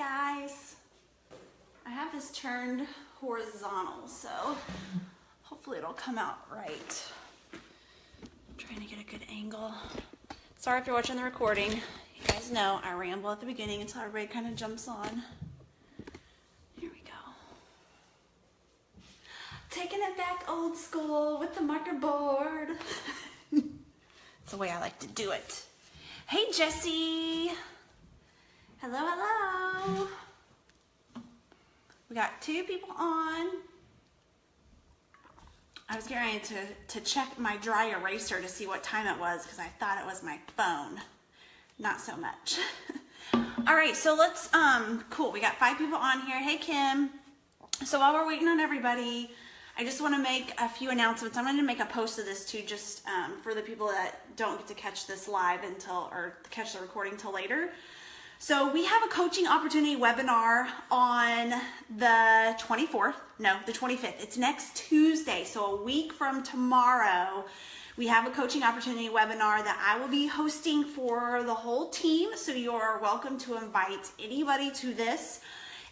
guys. I have this turned horizontal, so hopefully it'll come out right. I'm trying to get a good angle. Sorry if you're watching the recording. You guys know I ramble at the beginning until everybody kind of jumps on. Here we go. Taking it back old school with the marker board. That's the way I like to do it. Hey, Jessie. Hello, hello. We got 2 people on. I was getting ready to check my dry eraser to see what time it was because I thought it was my phone. Not so much. All right, so let's, cool. We got 5 people on here. Hey, Kim. So while we're waiting on everybody, I just want to make a few announcements. I'm going to make a post of this too, just for the people that don't get to catch this live or catch the recording till later. So we have a coaching opportunity webinar on the 24th, no, the 25th. It's next Tuesday, so a week from tomorrow. We have a coaching opportunity webinar that I will be hosting for the whole team. So you're welcome to invite anybody to this.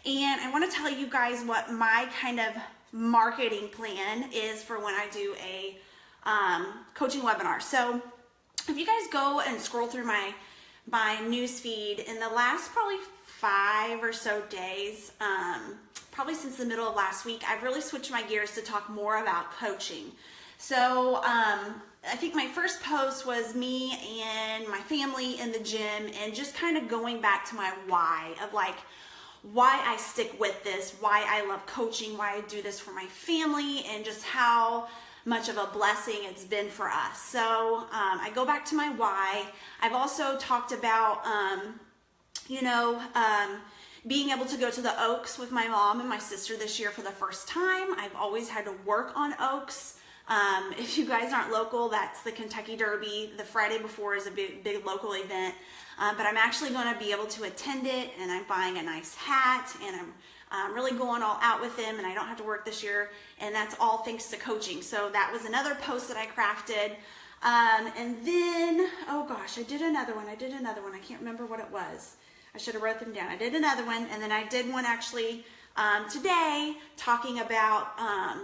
And I want to tell you guys what my kind of marketing plan is for when I do a coaching webinar. So if you guys go and scroll through my news feed in the last probably 5 or so days, probably since the middle of last week, I've really switched my gears to talk more about coaching. So I think my first post was me and my family in the gym and just kind of going back to my why of like why I stick with this, why I love coaching, why I do this for my family, and just how much of a blessing it's been for us. So I go back to my why. I've also talked about, being able to go to the Oaks with my mom and my sister this year for the first time. I've always had to work on Oaks. If you guys aren't local, that's the Kentucky Derby. The Friday before is a big local event. But I'm actually going to be able to attend it, and I'm buying a nice hat, and I'm really going all out with them, and I don't have to work this year, and that's all thanks to coaching. So that was another post that I crafted. And then, oh gosh, I did another one. I can't remember what it was. I should have wrote them down. I did another one, and then I did one actually today talking about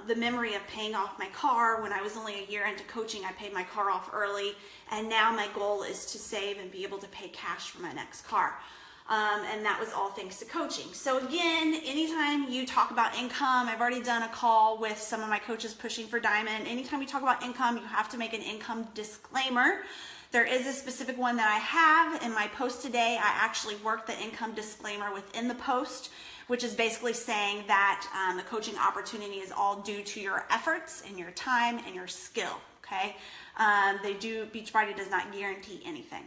the memory of paying off my car. When I was only a year into coaching, I paid my car off early, and now my goal is to save and be able to pay cash for my next car. And that was all thanks to coaching. So again, anytime you talk about income, I've already done a call with some of my coaches pushing for Diamond. Anytime you talk about income, you have to make an income disclaimer. There is a specific one that I have in my post today. I actually worked the income disclaimer within the post, which is basically saying that the coaching opportunity is all due to your efforts and your time and your skill, okay? Beachbody does not guarantee anything.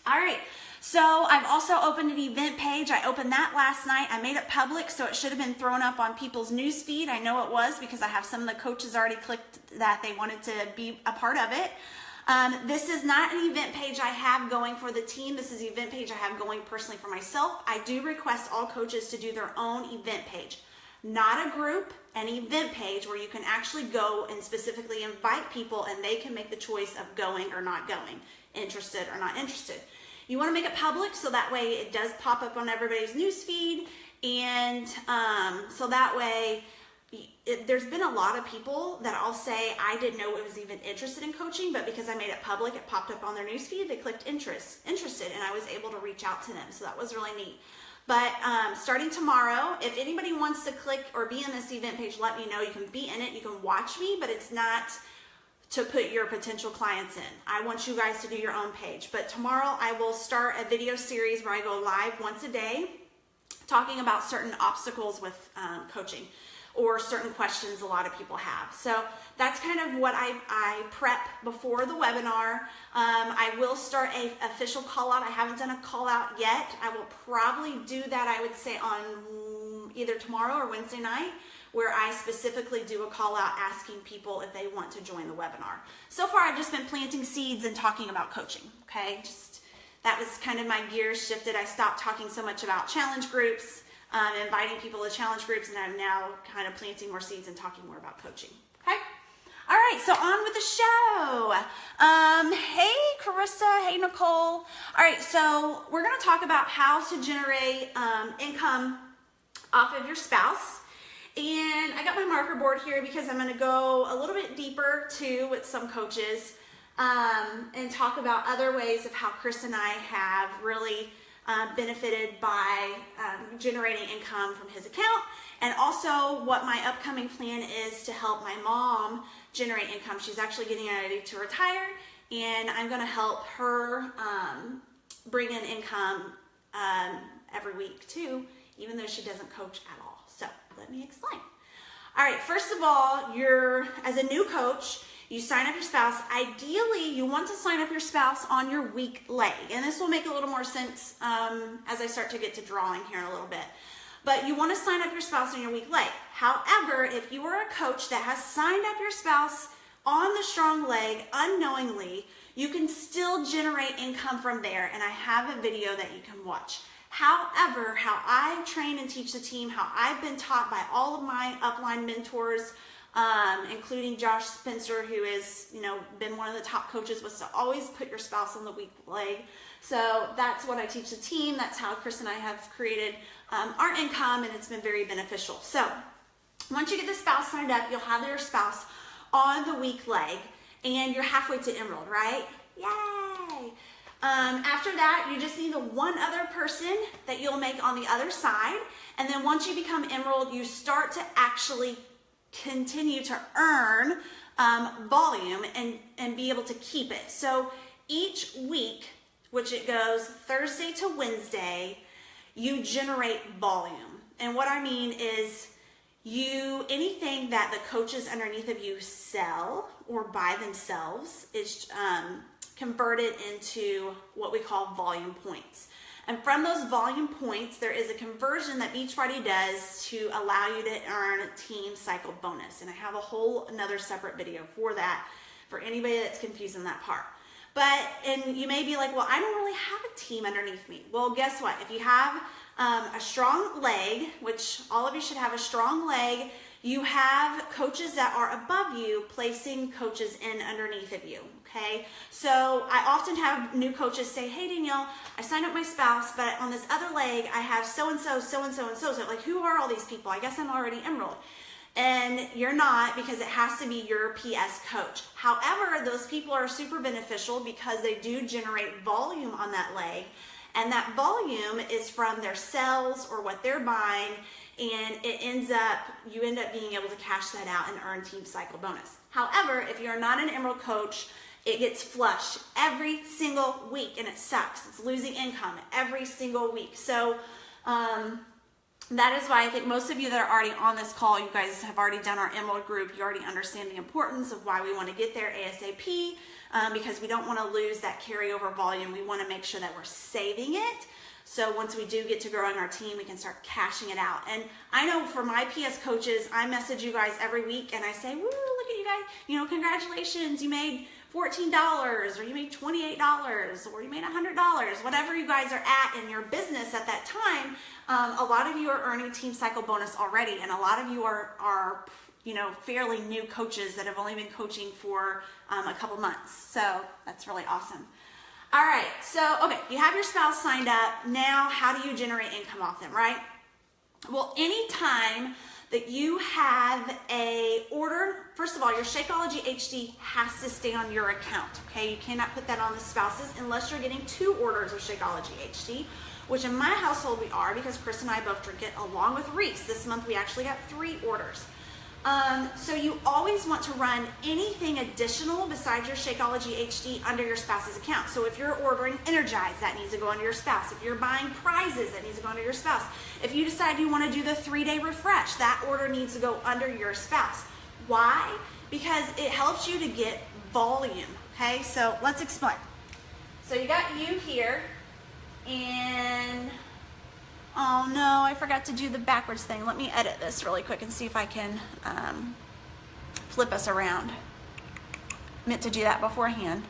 All right, so I've also opened an event page. I opened that last night. I made it public, so it should have been thrown up on people's news feed. I know it was because I have some of the coaches already clicked that they wanted to be a part of it. This is not an event page I have going for the team. This is an event page I have going personally for myself. I do request all coaches to do their own event page, not a group, an event page where you can actually go and specifically invite people and they can make the choice of going or not going, interested or not interested. You want to make it public so that way it does pop up on everybody's news feed, and so that way there's been a lot of people that I'll say I didn't know it was even interested in coaching, but because I made it public, it popped up on their newsfeed. They clicked interested, and I was able to reach out to them. So that was really neat. But starting tomorrow, if anybody wants to click or be in this event page, let me know. You can be in it. You can watch me, but it's not to put your potential clients in. I want you guys to do your own page. But tomorrow I will start a video series where I go live once a day talking about certain obstacles with coaching, or certain questions a lot of people have. So that's kind of what I prep before the webinar. I will start an official call out. I haven't done a call out yet. I will probably do that, I would say, on either tomorrow or Wednesday night, where I specifically do a call out asking people if they want to join the webinar. So far, I've just been planting seeds and talking about coaching, okay? That was kind of my gears shifted. I stopped talking so much about challenge groups, inviting people to challenge groups, and I'm now kind of planting more seeds and talking more about coaching, okay? All right, so on with the show. Hey, Carissa. Hey, Nicole. All right, so we're going to talk about how to generate income off of your spouse. And I got my marker board here because I'm going to go a little bit deeper too with some coaches and talk about other ways of how Chris and I have really benefited by generating income from his account, and also what my upcoming plan is to help my mom generate income. She's actually getting ready to retire, and I'm going to help her bring in income every week too, even though she doesn't coach at all. So let me explain. All right, first of all, as a new coach, you sign up your spouse. Ideally, you want to sign up your spouse on your weak leg. And this will make a little more sense as I start to get to drawing here in a little bit. But you want to sign up your spouse on your weak leg. However, if you are a coach that has signed up your spouse on the strong leg unknowingly, you can still generate income from there. And I have a video that you can watch. However, how I train and teach the team, how I've been taught by all of my upline mentors, including Josh Spencer, who has, been one of the top coaches, was to always put your spouse on the weak leg. So that's what I teach the team. That's how Chris and I have created our income, and it's been very beneficial. So once you get the spouse signed up, you'll have your spouse on the weak leg, and you're halfway to Emerald, right? Yay! After that, you just need the one other person that you'll make on the other side. And then once you become Emerald, you start to actually continue to earn volume and be able to keep it. So each week, which it goes Thursday to Wednesday, you generate volume. And what I mean is anything that the coaches underneath of you sell or buy themselves is converted into what we call volume points. And from those volume points, there is a conversion that Beachbody does to allow you to earn team cycle bonus. And I have a whole another separate video for that, for anybody that's confused in that part. And you may be like, well, I don't really have a team underneath me. Well, guess what? If you have a strong leg, which all of you should have a strong leg, you have coaches that are above you placing coaches in underneath of you, okay? So I often have new coaches say, hey, Danielle, I signed up my spouse, but on this other leg, I have so-and-so, so-and-so, and so-and-so. Like, who are all these people? I guess I'm already Emerald. And you're not, because it has to be your PS coach. However, those people are super beneficial because they do generate volume on that leg. And that volume is from their sales or what they're buying, and you end up being able to cash that out and earn team cycle bonus. However, if you're not an Emerald coach, it gets flushed every single week, and it sucks. It's losing income every single week. So that is why I think most of you that are already on this call, you guys have already done our Emerald group. You already understand the importance of why we want to get there ASAP, because we don't want to lose that carryover volume. We want to make sure that we're saving it. So once we do get to growing our team, we can start cashing it out. And I know for my PS coaches, I message you guys every week and I say, woo, look at you guys, congratulations, you made $14, or you made $28, or you made $100, whatever you guys are at in your business at that time. A lot of you are earning team cycle bonus already, and a lot of you are fairly new coaches that have only been coaching for a couple months. So that's really awesome. All right, so, okay, you have your spouse signed up. Now, how do you generate income off them, right? Well, anytime that you have a order, first of all, your Shakeology HD has to stay on your account, okay? You cannot put that on the spouses unless you're getting 2 orders of Shakeology HD, which in my household we are, because Chris and I both drink it along with Reese. This month we actually got 3 orders. So you always want to run anything additional besides your Shakeology HD under your spouse's account. So if you're ordering Energize, that needs to go under your spouse. If you're buying prizes, that needs to go under your spouse. If you decide you want to do the 3-day refresh, that order needs to go under your spouse. Why? Because it helps you to get volume, okay? So let's explain. So you got you here, and oh no, I forgot to do the backwards thing. Let me edit this really quick and see if I can flip us around. Meant to do that beforehand.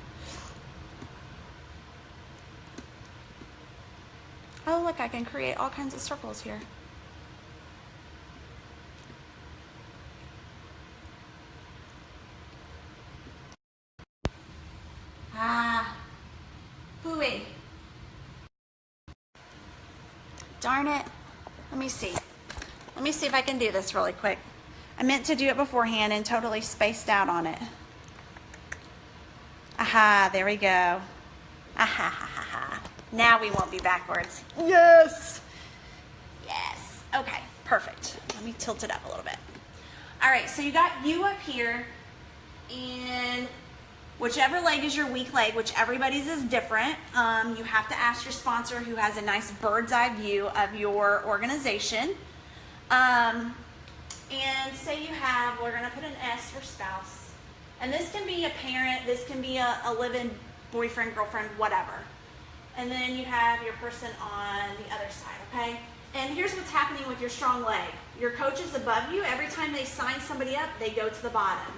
Oh look, I can create all kinds of circles here. Darn it. Let me see. Let me see if I can do this really quick. I meant to do it beforehand and totally spaced out on it. Aha, there we go. Aha, ha, ha, ha. Now we won't be backwards. Yes. Yes. Okay, perfect. Let me tilt it up a little bit. All right, so you got you up here, and whichever leg is your weak leg, which everybody's is different, you have to ask your sponsor who has a nice bird's eye view of your organization. And say you have, we're going to put an S for spouse. And this can be a parent, this can be a live-in boyfriend, girlfriend, whatever. And then you have your person on the other side, okay? And here's what's happening with your strong leg. Your coach is above you. Every time they sign somebody up, they go to the bottom.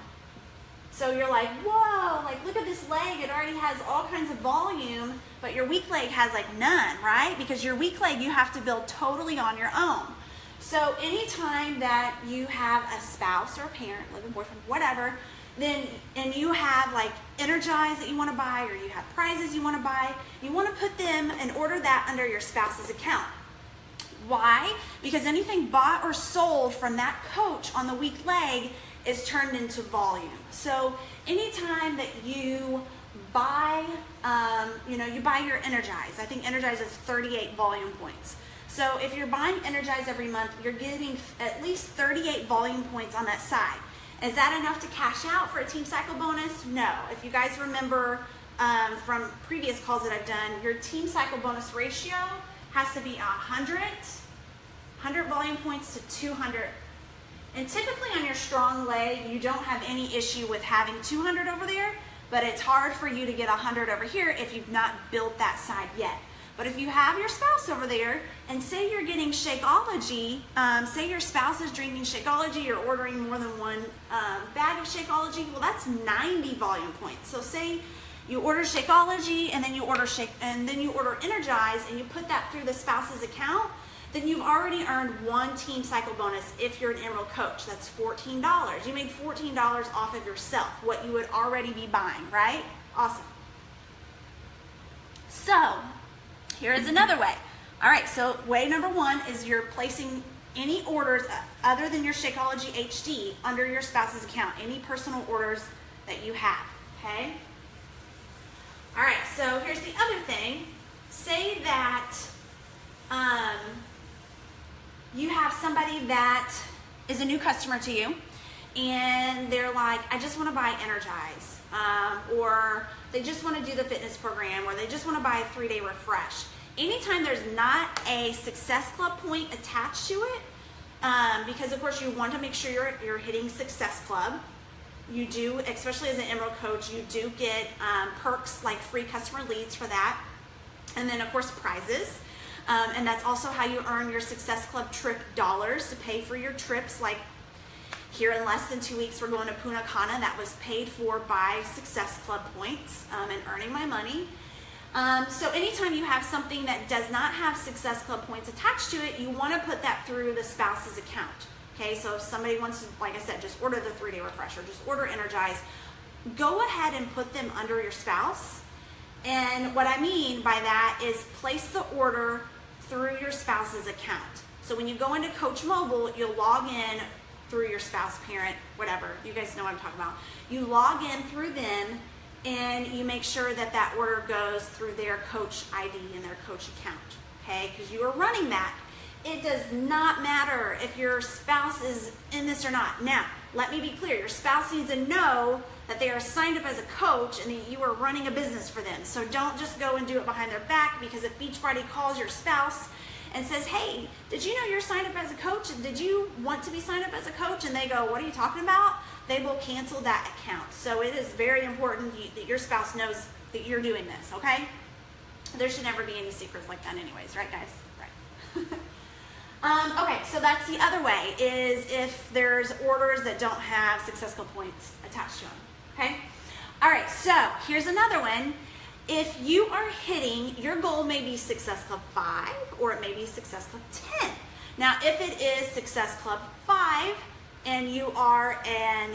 So you're like, whoa, like look at this leg. It already has all kinds of volume, but your weak leg has like none, right? Because your weak leg you have to build totally on your own. So anytime that you have a spouse or a parent, live-in boyfriend, whatever, then, and you have like Energize that you want to buy, or you have prizes you want to buy, you want to put them and order that under your spouse's account. Why? Because anything bought or sold from that coach on the weak leg is turned into volume. So anytime that you buy, you buy your Energize. I think Energize is 38 volume points. So if you're buying Energize every month, you're getting at least 38 volume points on that side. Is that enough to cash out for a team cycle bonus? No. If you guys remember from previous calls that I've done, your team cycle bonus ratio has to be 100 volume points to 200. And typically on your strong leg, you don't have any issue with having 200 over there, but it's hard for you to get 100 over here if you've not built that side yet. But if you have your spouse over there, and say you're getting Shakeology, say your spouse is drinking Shakeology, you're ordering more than one bag of Shakeology, well that's 90 volume points. So say you order Shakeology, and then you order Energize, and you put that through the spouse's account, then you've already earned one team cycle bonus if you're an Emerald coach. That's $14. You made $14 off of yourself, what you would already be buying, right? Awesome. So here is another way. All right, so way number one is you're placing any orders other than your Shakeology HD under your spouse's account, any personal orders that you have, okay? All right, so here's the other thing. Say that you have somebody that is a new customer to you, and they're like, I just want to buy Energize, or they just want to do the fitness program, or they just want to buy a 3-day refresh. Anytime there's not a Success Club point attached to it, because of course you want to make sure you're hitting Success Club. You do, especially as an Emerald coach, you do get perks like free customer leads for that, and then of course prizes. And that's also how you earn your Success Club trip dollars to pay for your trips. Like here in less than 2 weeks, we're going to Punta Cana. That was paid for by Success Club points and earning my money. So anytime you have something that does not have Success Club points attached to it, you want to put that through the spouse's account. Okay, so if somebody wants to, like I said, just order the 3-day refresher, just order Energize, go ahead and put them under your spouse. And what I mean by that is place the order through your spouse's account. So when you go into Coach Mobile, you'll log in through your spouse, parent, whatever. You guys know what I'm talking about. You log in through them, and you make sure that that order goes through their coach ID and their coach account, okay? Because you are running that. It does not matter if your spouse is in this or not. Now, let me be clear. Your spouse needs to know that they are signed up as a coach and that you are running a business for them. So don't just go and do it behind their back, because if Beachbody calls your spouse and says, hey, did you know you're signed up as a coach? Did you want to be signed up as a coach? And they go, what are you talking about? They will cancel that account. So it is very important that your spouse knows that you're doing this, okay? There should never be any secrets like that anyways, right guys? Right. Okay, so that's the other way, is if there's orders that don't have Success Club points attached to them, okay? All right, so here's another one. If you are hitting, your goal may be Success Club 5, or it may be Success Club 10. Now, if it is Success Club 5, and you are an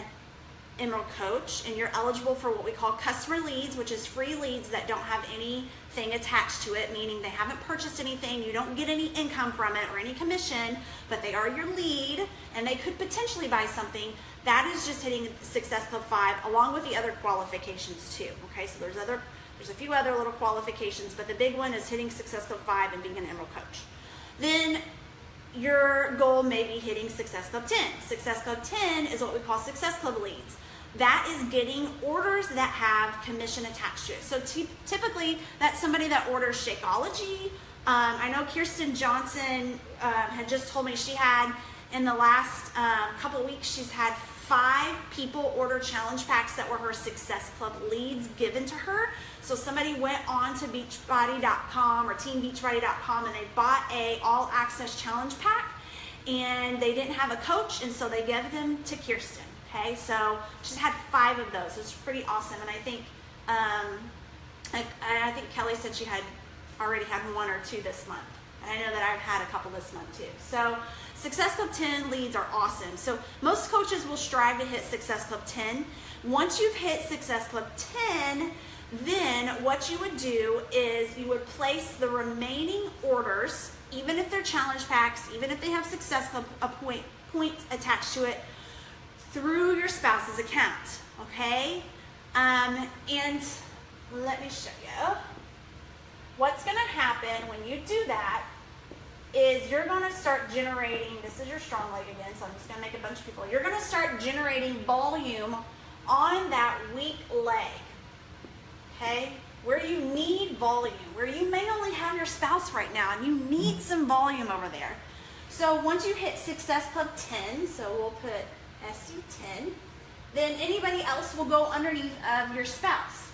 Emerald coach, and you're eligible for what we call customer leads, which is free leads that don't have any thing attached to it, meaning they haven't purchased anything, you don't get any income from it or any commission, but they are your lead and they could potentially buy something, that is just hitting Success Club 5 along with the other qualifications too. Okay, so there's a few other little qualifications, but the big one is hitting Success Club 5 and being an Emerald Coach. Then your goal may be hitting Success Club 10. Success Club 10 is what we call Success Club leads. That is getting orders that have commission attached to it. So typically, that's somebody that orders Shakeology. I know Kirsten Johnson had just told me she had, in the last couple of weeks, she's had 5 people order challenge packs that were her Success Club leads given to her. So somebody went on to Beachbody.com or TeamBeachbody.com and they bought a all access challenge pack and they didn't have a coach, and so they gave them to Kirsten. Okay, so she's had 5 of those. It's pretty awesome, and I think Kelly said she had already had 1 or 2 this month. And I know that I've had a couple this month too. So Success Club 10 leads are awesome. So most coaches will strive to hit Success Club 10. Once you've hit Success Club 10, then what you would do is you would place the remaining orders, even if they're challenge packs, even if they have Success Club points attached to it, through your spouse's account, okay? And let me show you. What's gonna happen when you do that is you're gonna start generating, this is your strong leg again, so I'm just gonna make a bunch of people. You're gonna start generating volume on that weak leg, okay? Where you need volume, where you may only have your spouse right now and you need some volume over there. So once you hit Success Club 10, so we'll put SU10, then anybody else will go underneath of your spouse.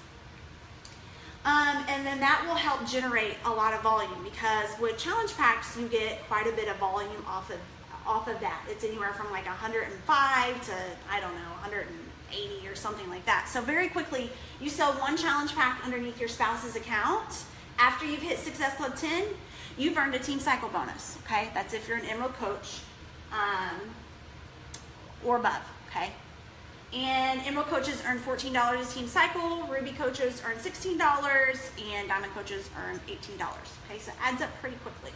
And then that will help generate a lot of volume, because with challenge packs, you get quite a bit of volume off of that. It's anywhere from like 105 to, I don't know, 180 or something like that. So very quickly, you sell 1 challenge pack underneath your spouse's account. After you've hit Success Club 10, you've earned a team cycle bonus, okay? That's if you're an Emerald Coach or above, okay? And Emerald Coaches earn $14 a team cycle, Ruby Coaches earn $16, and Diamond Coaches earn $18, okay? So it adds up pretty quickly.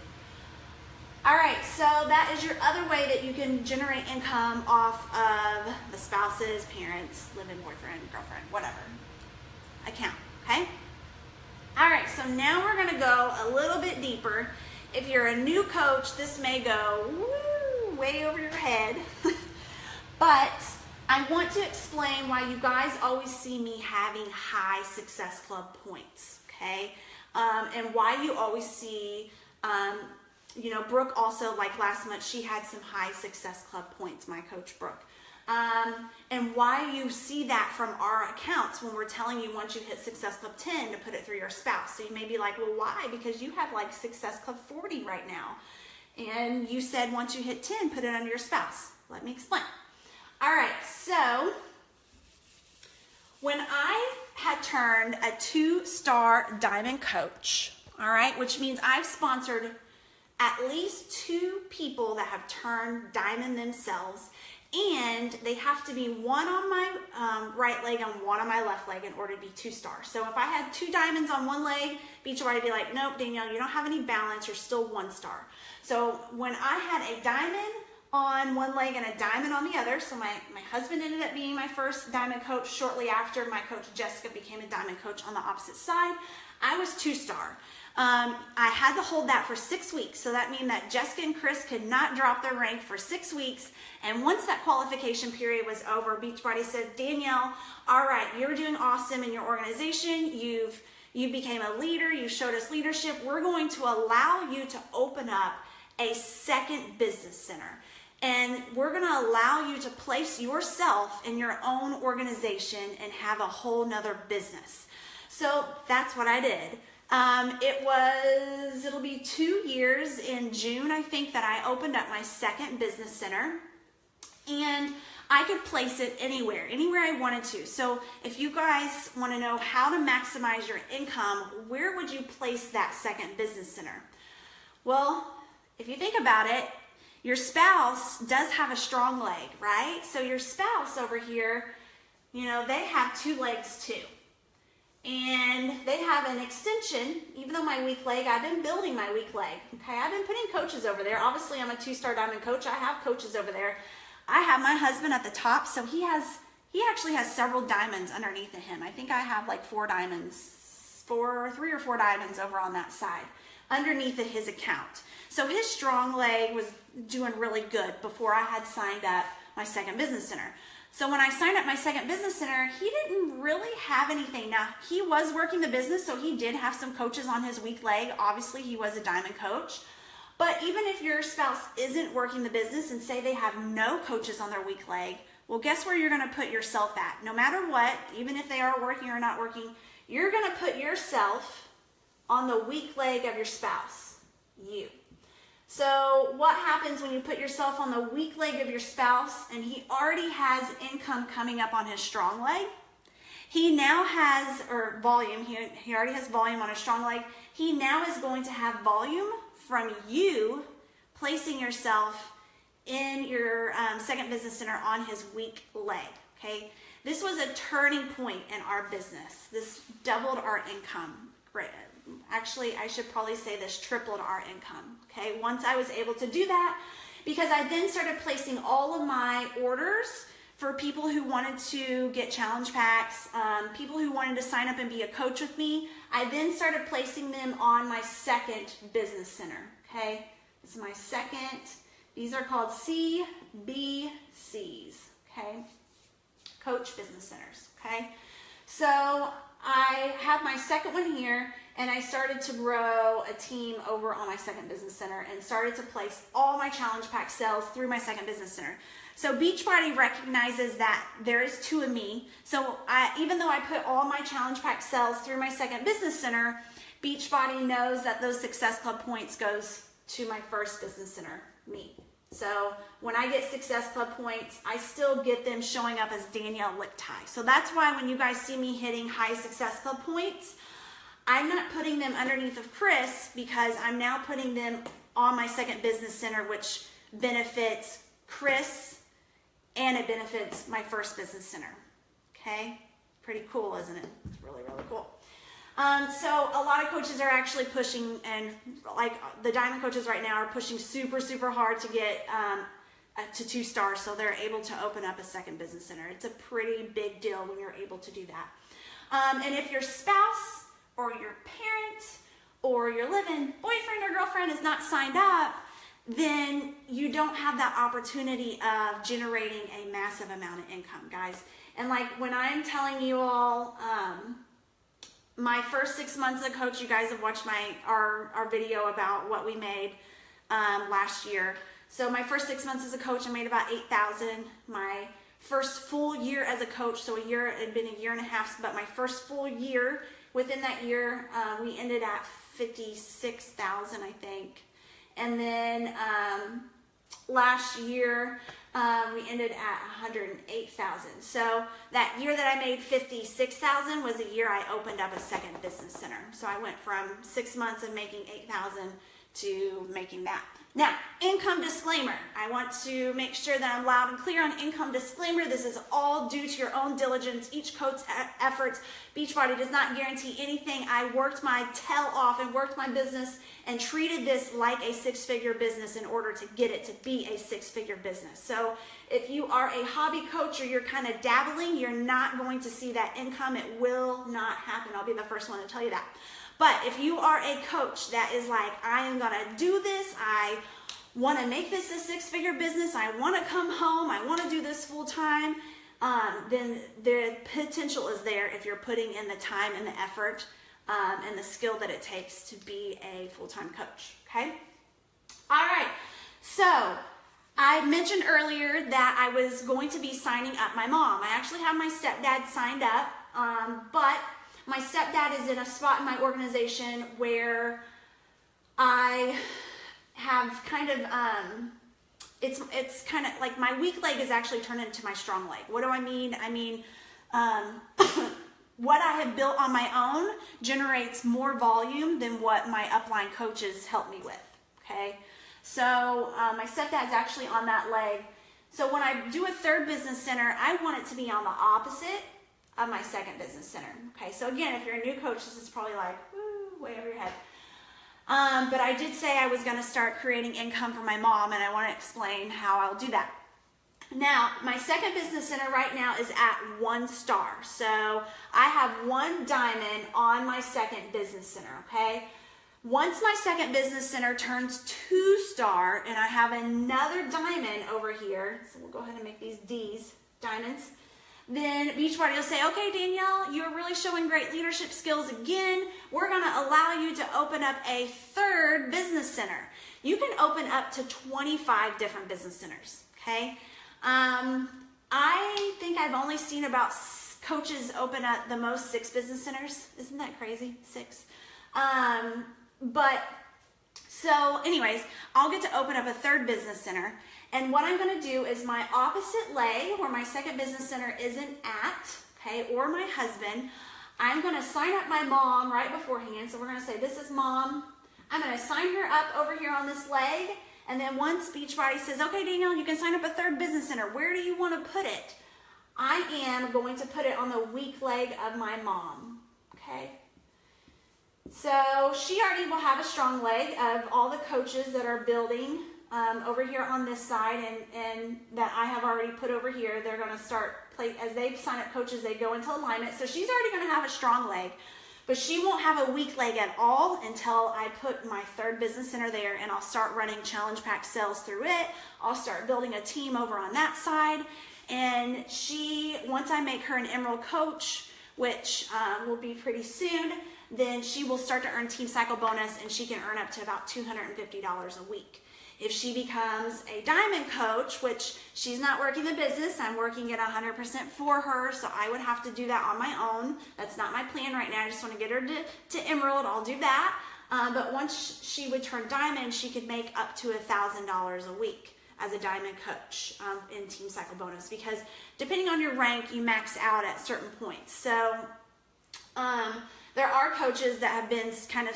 All right, so that is your other way that you can generate income off of the spouse's, parents, live-in boyfriend, girlfriend, whatever account, okay? All right, so now we're gonna go a little bit deeper. If you're a new coach, this may go woo, way over your head, but I want to explain why you guys always see me having high Success Club points, okay? And why you always see, you know, Brooke also, like last month, she had some high Success Club points, my coach Brooke. And why you see that from our accounts when we're telling you once you hit Success Club 10 to put it through your spouse. So you may be like, well, why? Because you have like Success Club 40 right now. And you said once you hit 10, put it under your spouse. Let me explain. All right, so when I had turned a 2-star Diamond Coach, all right, which means I've sponsored at least 2 people that have turned Diamond themselves, and they have to be 1 on my right leg and 1 on my left leg in order to be 2-star. So if I had 2 diamonds on one leg, Beachbody would be like, nope, Danielle, you don't have any balance, you're still 1-star. So when I had a diamond on one leg and a diamond on the other, so my husband ended up being my first Diamond Coach shortly after my coach Jessica became a Diamond Coach on the opposite side. I was 2-star. I had to hold that for 6 weeks, so that meant that Jessica and Chris could not drop their rank for 6 weeks, and once that qualification period was over, Beachbody said, Danielle, all right, you're doing awesome in your organization, you became a leader, you showed us leadership, we're going to allow you to open up a second business center. And we're going to allow you to place yourself in your own organization and have a whole nother business. So that's what I did. It'll be 2 years in June, I think, that I opened up my second business center. And I could place it anywhere I wanted to. So if you guys want to know how to maximize your income, where would you place that second business center? Well, if you think about it, your spouse does have a strong leg, right? So your spouse over here, you know, they have 2 legs too. and they have an extension. Even though my weak leg, I've been building my weak leg. Okay, I've been putting coaches over there. Obviously, I'm a 2-star diamond coach. I have coaches over there. I have my husband at the top, so he actually has several diamonds underneath of him. I think I have like 3 or 4 diamonds over on that side underneath of his account. So his strong leg was doing really good before I had signed up my second business center. So when I signed up my second business center, he didn't really have anything. Now, he was working the business, so he did have some coaches on his weak leg. Obviously, he was a diamond coach. But even if your spouse isn't working the business and say they have no coaches on their weak leg, well, guess where you're going to put yourself at? No matter what, even if they are working or not working, you're going to put yourself on the weak leg of your spouse, you. So what happens when you put yourself on the weak leg of your spouse and he already has income coming up on his strong leg? He now has, or volume, he already has volume on his strong leg. He now is going to have volume from you placing yourself in your second business center on his weak leg, okay? This was a turning point in our business. This doubled our income. Great. Actually, I should probably say this tripled our income, okay? Once I was able to do that, because I then started placing all of my orders for people who wanted to get challenge packs, people who wanted to sign up and be a coach with me. I then started placing them on my second business center, okay? This is my second. These are called CBCs, okay? Coach Business Centers, okay? So I have my second one here, and I started to grow a team over on my second business center and started to place all my challenge pack sales through my second business center. So Beachbody recognizes that there is 2 of me. So even though I put all my challenge pack sales through my second business center, Beachbody knows that those Success Club points goes to my first business center, me. So when I get Success Club points, I still get them showing up as Danielle Lichtai. So that's why when you guys see me hitting high Success Club points, I'm not putting them underneath of Chris, because I'm now putting them on my second business center, which benefits Chris and it benefits my first business center. Okay? Pretty cool, isn't it? It's really, really cool. So a lot of coaches are actually pushing, and like the diamond coaches right now are pushing super, super hard to get to 2 stars, so they're able to open up a second business center. It's a pretty big deal when you're able to do that. And if your spouse or your parent or your live-in boyfriend or girlfriend is not signed up, then you don't have that opportunity of generating a massive amount of income, guys. And like when I'm telling you all, my first 6 months as a coach, you guys have watched our video about what we made last year. So my first 6 months as a coach, I made about $8,000. My first full year as a coach, so it had been a year and a half, but my first full year, within that year, we ended at $56,000, I think. And then last year, we ended at $108,000. So that year that I made $56,000 was the year I opened up a second business center. So I went from 6 months of making $8,000 to making that. Now, income disclaimer. I want to make sure that I'm loud and clear on income disclaimer. This is all due to your own diligence, each coach's efforts. Beachbody does not guarantee anything. I worked my tail off and worked my business and treated this like a 6-figure business in order to get it to be a 6-figure business. So if you are a hobby coach or you're kind of dabbling, you're not going to see that income. It will not happen. I'll be the first one to tell you that. But if you are a coach that is like, I am going to do this, I want to make this a 6-figure business, I want to come home, I want to do this full time, then the potential is there if you're putting in the time and the effort and the skill that it takes to be a full-time coach, okay? All right, so I mentioned earlier that I was going to be signing up my mom. I actually have my stepdad signed up, but my stepdad is in a spot in my organization where I have kind of, it's kind of like my weak leg is actually turned into my strong leg. What do I mean? I mean, what I have built on my own generates more volume than what my upline coaches help me with, okay? So my stepdad's actually on that leg. So when I do a third business center, I want it to be on the opposite of my second business center. Okay, so again, if you're a new coach, this is probably like, woo, way over your head. But I did say I was going to start creating income for my mom, and I want to explain how I'll do that. Now, my second business center right now is at 1 star. So I have 1 diamond on my second business center, okay? Once my second business center turns 2 star and I have another diamond over here, so we'll go ahead and make these D's, diamonds, then Beachbody will say, okay, Danielle, you're really showing great leadership skills again. We're going to allow you to open up a 3rd business center. You can open up to 25 different business centers, okay? I think I've only seen about coaches open up the most 6 business centers. Isn't that crazy? 6. But so anyways, I'll get to open up a 3rd business center. And what I'm going to do is my opposite leg, where my second business center isn't at, okay, or my husband, I'm going to sign up my mom right beforehand. So we're going to say, this is mom. I'm going to sign her up over here on this leg. And then once Beachbody says, okay, Danielle, you can sign up a 3rd business center. Where do you want to put it? I am going to put it on the weak leg of my mom, okay? So she already will have a strong leg of all the coaches that are building over here on this side and that I have already put over here. They're going to start, as they sign up coaches, they go into alignment. So she's already going to have a strong leg, but she won't have a weak leg at all until I put my 3rd business center there, and I'll start running challenge pack sales through it. I'll start building a team over on that side. And once I make her an Emerald coach, which will be pretty soon, then she will start to earn Team Cycle bonus, and she can earn up to about $250 a week. If she becomes a Diamond coach, which she's not working the business, I'm working it 100% for her, so I would have to do that on my own. That's not my plan right now. I just want to get her to Emerald. I'll do that. But once she would turn Diamond, she could make up to $1,000 a week as a Diamond coach in Team Cycle bonus, because depending on your rank, you max out at certain points. So there are coaches that have been kind of,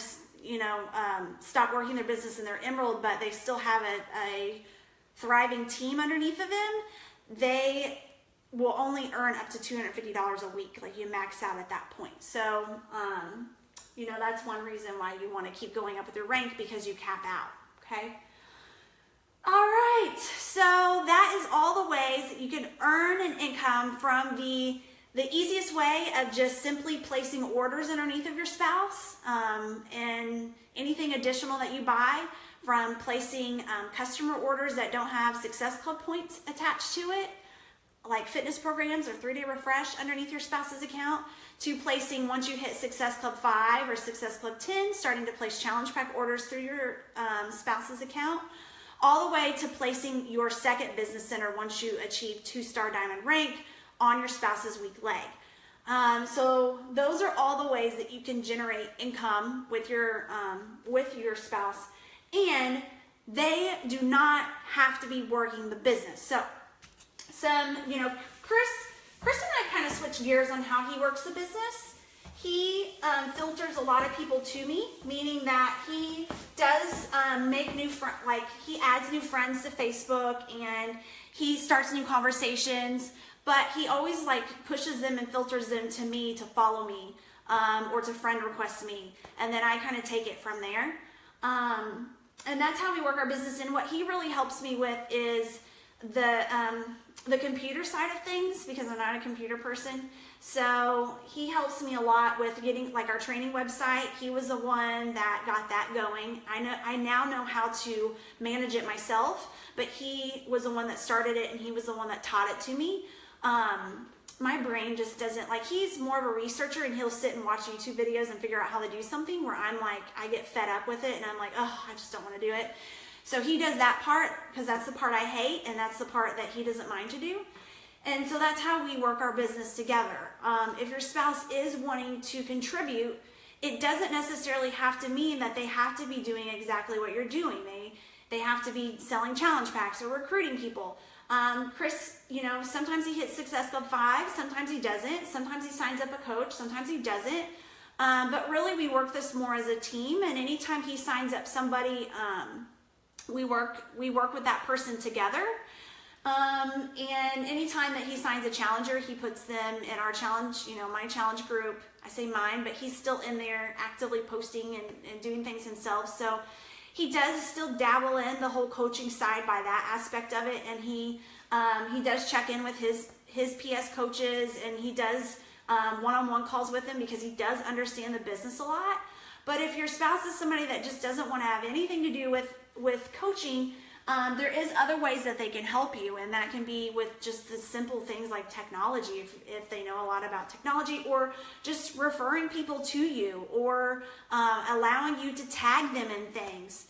stop working their business and they're Emerald, but they still have a thriving team underneath of them. They will only earn up to $250 a week. Like, you max out at that point. So, that's one reason why you want to keep going up with your rank, because you cap out. Okay. All right. So that is all the ways that you can earn an income from the easiest way of just simply placing orders underneath of your spouse, and anything additional that you buy, from placing customer orders that don't have Success Club points attached to it, like fitness programs or 3-day refresh underneath your spouse's account, to placing, once you hit Success Club 5 or Success Club 10, starting to place challenge pack orders through your spouse's account, all the way to placing your second business center once you achieve 2-star Diamond rank on your spouse's weak leg. So those are all the ways that you can generate income with your spouse, and they do not have to be working the business. So Chris and I kind of switch gears on how he works the business. He filters a lot of people to me, meaning that he does make new friends, like he adds new friends to Facebook, and he starts new conversations, but he always pushes them and filters them to me to follow me, or to friend request me, and then I kind of take it from there. And that's how we work our business. And what he really helps me with is the computer side of things, because I'm not a computer person. So he helps me a lot with getting our training website. He was the one that got that going. I now know how to manage it myself, but he was the one that started it, and he was the one that taught it to me. My brain just doesn't, he's more of a researcher, and he'll sit and watch YouTube videos and figure out how to do something, where I'm I get fed up with it, and I'm oh, I just don't want to do it. So he does that part, because that's the part I hate, and that's the part that he doesn't mind to do. And so that's how we work our business together. If your spouse is wanting to contribute, it doesn't necessarily have to mean that they have to be doing exactly what you're doing. They have to be selling challenge packs or recruiting people. Chris, sometimes he hits Success Club 5, sometimes he doesn't. Sometimes he signs up a coach, sometimes he doesn't. But really, we work this more as a team, and anytime he signs up somebody, we work with that person together. And anytime that he signs a challenger, he puts them in our challenge, my challenge group. I say mine, but he's still in there actively posting and doing things himself. So he does still dabble in the whole coaching side by that aspect of it. And he does check in with his PS coaches, and he does one-on-one calls with them because he does understand the business a lot. But if your spouse is somebody that just doesn't want to have anything to do with coaching, there is other ways that they can help you, and that can be with just the simple things like technology, if they know a lot about technology, or just referring people to you, or allowing you to tag them in things,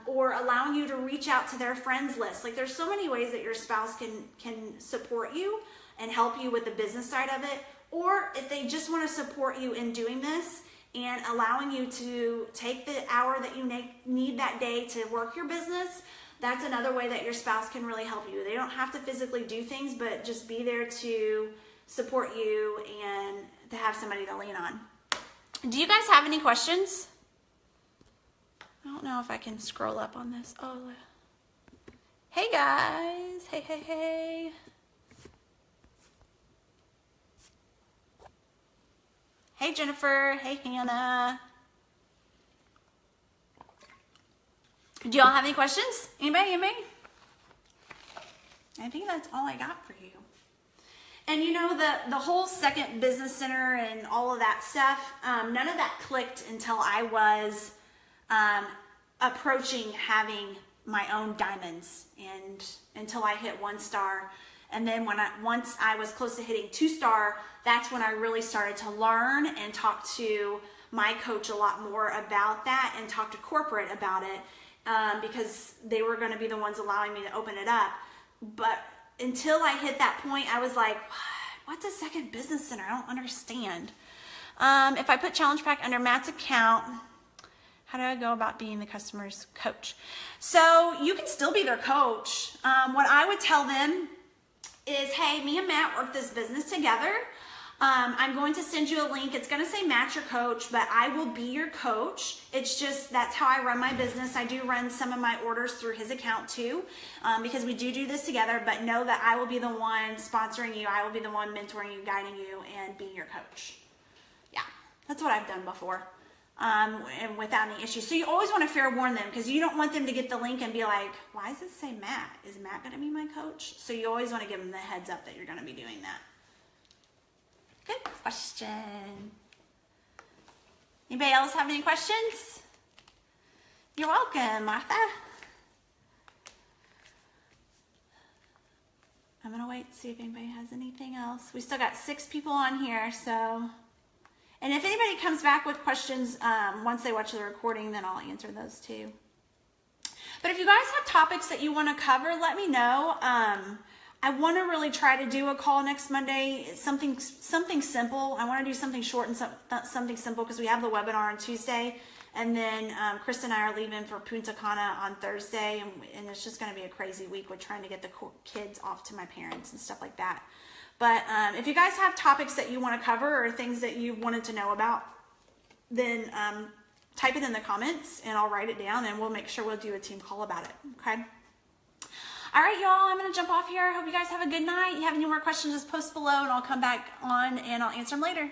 or allowing you to reach out to their friends list. Like, there's so many ways that your spouse can support you and help you with the business side of it, or if they just want to support you in doing this and allowing you to take the hour that you need that day to work your business, that's another way that your spouse can really help you. They don't have to physically do things, but just be there to support you and to have somebody to lean on. Do you guys have any questions? I don't know if I can scroll up on this. Oh, hey guys. Hey. Hey, Jennifer. Hey, Hannah. Do y'all have any questions? Anybody? I think that's all I got for you. And the whole second business center and all of that stuff, none of that clicked until I was approaching having my own diamonds, and until I hit 1 star. And then once I was close to hitting 2 star, that's when I really started to learn and talk to my coach a lot more about that, and talk to corporate about it, because they were going to be the ones allowing me to open it up. But until I hit that point, I was like, what's a second business center? I don't understand. If I put Challenge Pack under Matt's account, how do I go about being the customer's coach? So you can still be their coach. What I would tell them is, hey, me and Matt work this business together. I'm going to send you a link. It's going to say Matt your coach, but I will be your coach. It's just, that's how I run my business. I do run some of my orders through his account too, because we do this together. But know that I will be the one sponsoring you. I will be the one mentoring you, guiding you, and being your coach. Yeah, that's what I've done before, and without any issues. So you always want to fair warn them, because you don't want them to get the link and be like, why does it say Matt? Is Matt going to be my coach? So you always want to give them the heads up that you're going to be doing that. Good question. Anybody else have any questions? You're welcome, Martha. I'm going to wait to see if anybody has anything else. We still got 6 people on here, so. And if anybody comes back with questions once they watch the recording, then I'll answer those too. But if you guys have topics that you want to cover, let me know. I want to really try to do a call next Monday, something simple. I want to do something short and something simple, because we have the webinar on Tuesday, and then Chris and I are leaving for Punta Cana on Thursday, and it's just going to be a crazy week with trying to get the kids off to my parents and stuff like that. But if you guys have topics that you want to cover, or things that you wanted to know about, then type it in the comments and I'll write it down, and we'll make sure we'll do a team call about it. Okay. All right, y'all, I'm going to jump off here. I hope you guys have a good night. If you have any more questions, just post below and I'll come back on and I'll answer them later.